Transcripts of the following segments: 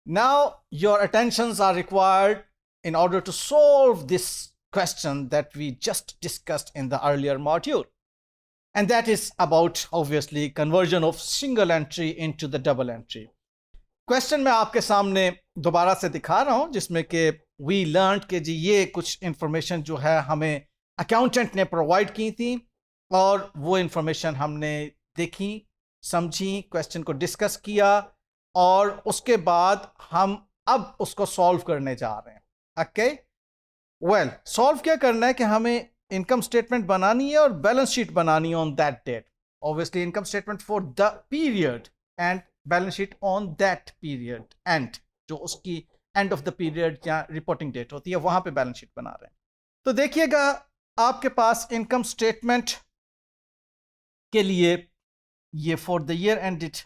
Now, your attentions are required in order to solve this question that we just discussed in the earlier module. And that is about, obviously, conversion of single entry into the double entry. Question मैं आपके सामने दोबारा से दिखा रहा हूं, जिसमें कि वी लर्न के जी ये कुछ इंफॉर्मेशन जो है हमें अकाउंटेंट ने प्रोवाइड की थी और वो इंफॉर्मेशन हमने देखी, समझी, क्वेश्चन को डिस्कस किया और उसके बाद हम अब उसको सॉल्व करने जा रहे हैं. ओके, वेल, सॉल्व क्या करना है कि हमें इनकम स्टेटमेंट बनानी है और बैलेंस शीट बनानी है on that date. Obviously income statement for the period and balance sheet on that period end, जो उसकी एंड ऑफ द पीरियड या रिपोर्टिंग डेट होती है वहां पे बैलेंस शीट बना रहे हैं. तो देखिएगा, आपके पास इनकम स्टेटमेंट के लिए ये for the year ended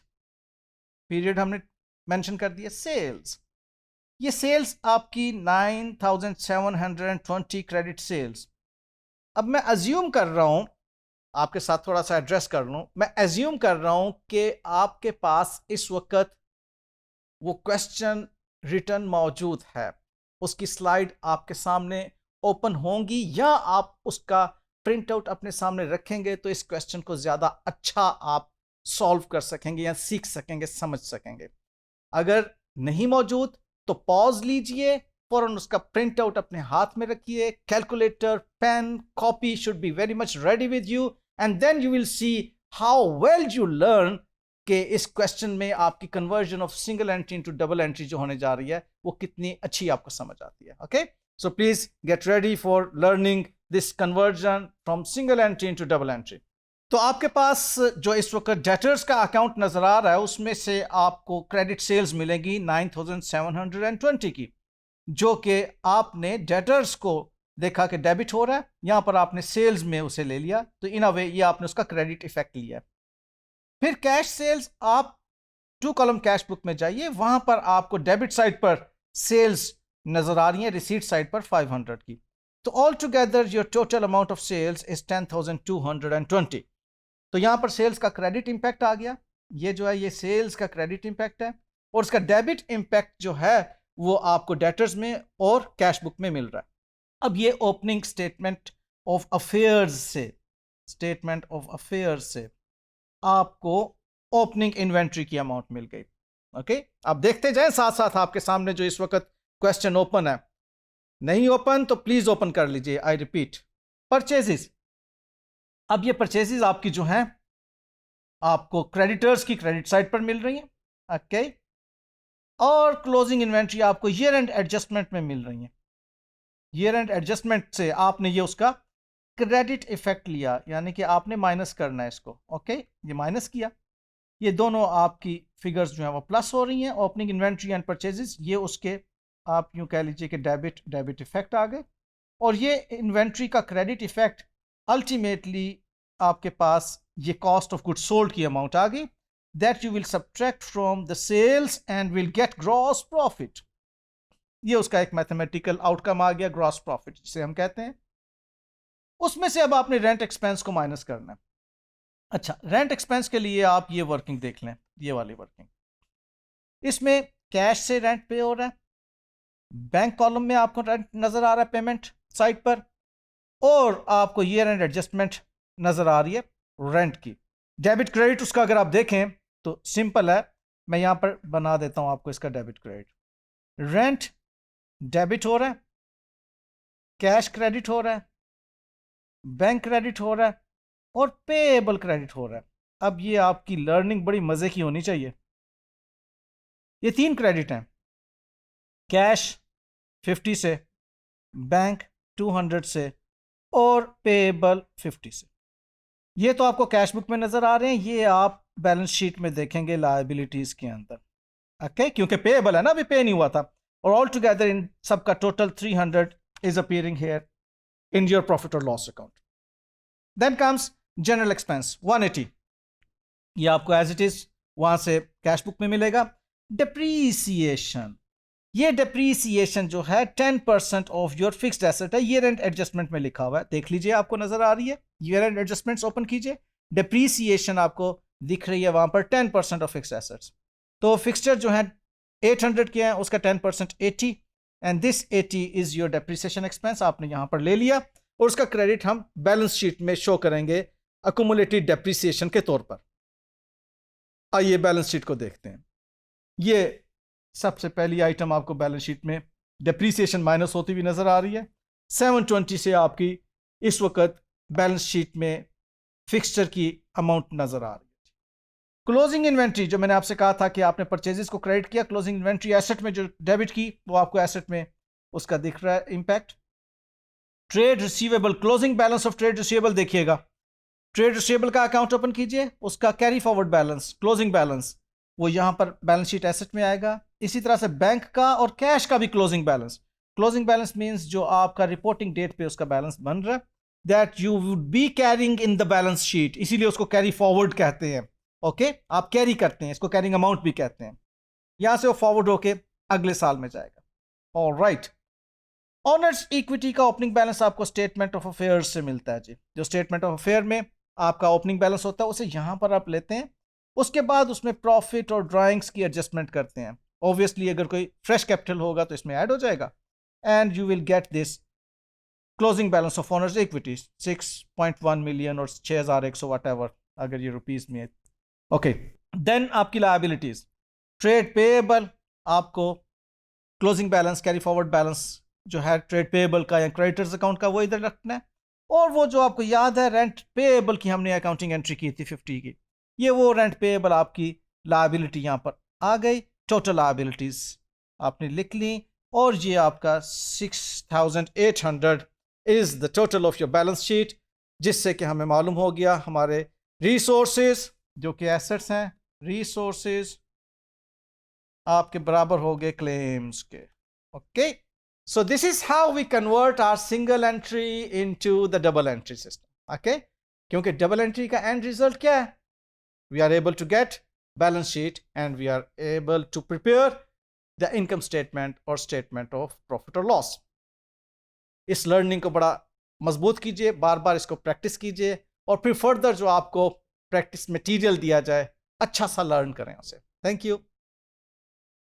period हमने मेंशन कर दिया. सेल्स, ये सेल्स आपकी 9720 क्रेडिट सेल्स. अब मैं अज्यूम कर रहा हूं, आपके साथ थोड़ा सा एड्रेस कर लूं, मैं अज्यूम कर रहा हूं कि आपके पास इस वक्त वो क्वेश्चन रिटर्न मौजूद है, उसकी स्लाइड आपके सामने ओपन होंगी या आप उसका प्रिंट आउट अपने सामने रखेंगे तो इस क्वेश्चन को ज़्यादा अच्छा आप सॉल्व कर सकेंगे या सीख सकेंगे, समझ सकेंगे. अगर नहीं मौजूद तो पॉज लीजिए, फौरन उसका प्रिंट आउट अपने हाथ में रखिए. Calculator, pen, copy should be very much ready with you and then you will see how well you learn कि इस क्वेश्चन में आपकी conversion of single entry into double entry जो होने जा रही है वो कितनी अच्छी आपको समझ आती है. Okay, so please get ready for learning this conversion from single entry into double entry. तो आपके पास जो इस वक्त डेटर्स का अकाउंट नजर आ रहा है उसमें से आपको क्रेडिट सेल्स मिलेगी 9720 की, जो कि आपने डेटर्स को देखा कि डेबिट हो रहा है, यहां पर आपने सेल्स में उसे ले लिया, तो इन अ वे ये आपने उसका क्रेडिट इफेक्ट लिया. फिर कैश सेल्स, आप 2 कॉलम कैश बुक में जाइए, वहां पर आपको डेबिट साइड पर सेल्स नजर आ रही है, रिसीट साइड पर 500 की. तो all together your total amount of sales is 10,220. तो यहां पर सेल्स का क्रेडिट इंपैक्ट आ गया. ये जो है ये सेल्स का क्रेडिट इंपैक्ट है और उसका डेबिट इंपैक्ट जो है वो आपको डेटर्स में और कैश बुक में मिल रहा है. अब ये ओपनिंग स्टेटमेंट ऑफ अफेयर्स से आपको ओपनिंग इन्वेंट्री की अमाउंट मिल गई. ओके, आप देखते जाएं साथ साथ. आपके सामने जो इस वक्त क्वेश्चन ओपन है, नहीं ओपन तो प्लीज ओपन कर लीजिए. I repeat, purchases. अब ये परचेजेस आपकी जो हैं आपको क्रेडिटर्स की क्रेडिट साइड पर मिल रही हैं. ओके, और क्लोजिंग इन्वेंट्री आपको ईयर एंड एडजस्टमेंट में मिल रही है. ईयर एंड एडजस्टमेंट से आपने ये उसका क्रेडिट इफेक्ट लिया, यानी कि आपने माइनस करना है इसको. ओके, ये माइनस किया, ये दोनों आपकी फिगर्स जो हैं वो प्लस हो रही हैं. ओपनिंग इन्वेंट्री एंड परचेजेस, ये उसके आप यूं कह लीजिए कि डेबिट इफेक्ट आ गए. और ये इन्वेंट्री का क्रेडिट इफेक्ट अल्टीमेटली आपके पास ये कॉस्ट ऑफ गुड सोल्ड की अमाउंट आ गई, that you will subtract from the sales and will get gross profit. ये उसका एक मैथमेटिकल आउटकम आ गया, ग्रॉस प्रॉफिट जिसे हम कहते हैं. उसमें से अब आपने रेंट एक्सपेंस को माइनस करना है. अच्छा, रेंट एक्सपेंस के लिए आप ये वर्किंग देख लें, ये वाली वर्किंग. इसमें कैश से रेंट पे हो रहा है, बैंक कॉलम में आपको रेंट नजर आ रहा है पेमेंट साइड पर, और आपको ईयर एंड एडजस्टमेंट नजर आ रही है रेंट की. डेबिट क्रेडिट उसका अगर आप देखें तो सिंपल है, मैं यहां पर बना देता हूं आपको इसका डेबिट क्रेडिट. रेंट डेबिट हो रहा है, कैश क्रेडिट हो रहा है, बैंक क्रेडिट हो रहा है और पेएबल क्रेडिट हो रहा है. अब ये आपकी लर्निंग बड़ी मजे की होनी चाहिए. ये 3 क्रेडिट हैं, कैश 50 से, बैंक 200 से और पेएबल 50 से. ये तो आपको कैश बुक में नजर आ रहे हैं, ये आप बैलेंस शीट में देखेंगे लायबिलिटीज के अंदर. ओके, क्योंकि पेएबल है ना, अभी पे नहीं हुआ था. और ऑल टुगेदर इन सबका total 300 is appearing here in your profit और loss account. Then comes general expense 180. ये आपको एज इट इज वहां से कैश बुक में मिलेगा. डिप्रीसिएशन, ये डिप्रीसिएशन जो है 10% ऑफ योर फिक्स्ड एसेट है, ईयर एंड एडजस्टमेंट में लिखा हुआ है, देख लीजिए आपको नजर आ रही है. ईयर एंड एडजस्टमेंट्स ओपन कीजिए, डिप्रीसिएशन आपको दिख रही है वहां पर 10% ऑफ फिक्स्ड एसेट्स. तो फिक्सचर जो है 800 क्या है, उसका 10% 80, and this 80 is your depreciation expense, आपने यहां पर ले लिया, और उसका क्रेडिट हम बैलेंस शीट में शो करेंगे अकुमुलेटेड डेप्रिसिएशन के तौर पर। आइए बैलेंस शीट को देखते हैं। ये सबसे पहली आइटम आपको बैलेंस शीट में डेप्रिसिएशन माइनस होती हुई नजर आ रही है। 720 से आपकी इस वक्त बैलेंस शीट में फिक्सचर की अमाउंट नजर आ रही है। क्लोजिंग इन्वेंट्री, जो मैंने आपसे कहा था कि आपने परचेजेस को क्रेडिट किया, क्लोजिंग इन्वेंट्री एसेट में जो डेबिट की, वो आपको एसेट में उसका दिख रहा है impact. Trade receivable, closing balance of trade receivable देखिएगा, ट्रेड रिसीवेबल का अकाउंट ओपन कीजिए, उसका carry forward balance, closing balance, वो यहां पर बैलेंस शीट एसेट में आएगा। इसी तरह से बैंक का और कैश का भी closing balance, closing balance means जो आपका रिपोर्टिंग डेट पे उसका बैलेंस बन रहा है, that you would be carrying in the balance sheet, इसीलिए उसको कैरी फॉरवर्ड कहते हैं। ओके, आप कैरी करते हैं, इसको कैरिंग अमाउंट भी कहते हैं। यहां से वो फॉरवर्ड होके अगले साल में जाएगा। ऑलराइट, ऑनर्स इक्विटी का ओपनिंग बैलेंस आपको स्टेटमेंट ऑफ अफेयर्स से मिलता है जी। जो स्टेटमेंट ऑफ अफेयर में आपका ओपनिंग बैलेंस होता है, उसे यहां पर आप लेते हैं, उसके बाद उसमें प्रॉफिट और ड्राइंग्स की एडजस्टमेंट करते हैं। ऑब्वियसली अगर कोई फ्रेश कैपिटल होगा तो इसमें ऐड हो जाएगा, and you will get this closing balance of honours equity 6.1 million और 6100 वट एवर, अगर ये रुपीज में। ओके, देन आपकी लायबिलिटीज, ट्रेड पेएबल, आपको closing balance carry forward balance जो है ट्रेड पेएबल का या क्रेडिटर्स अकाउंट का, वो इधर रखना है। और वो जो आपको याद है रेंट पेएबल की हमने अकाउंटिंग एंट्री की थी 50 की, ये वो रेंट पेएबल आपकी लायबिलिटी यहां पर आ गई। टोटल लायबिलिटीज आपने लिख ली, और ये आपका 6800 is the total of your balance sheet, जिससे कि हमें मालूम हो गया हमारे रिसोर्सेज जो कि एसेट्स हैं, रिसोर्सेज आपके बराबर हो गए क्लेम्स के। Okay, so this is how we convert our single entry into the double entry system. Okay, क्योंकि डबल एंट्री का एंड रिजल्ट क्या है, we are able to get balance sheet and we are able to prepare the income statement और statement of profit और loss. इस learning को बड़ा मजबूत कीजिए, बार बार इसको प्रैक्टिस कीजिए, और फिर फर्दर जो आपको प्रैक्टिस मटेरियल दिया जाए अच्छा सा लर्न करें उसे। Thank you.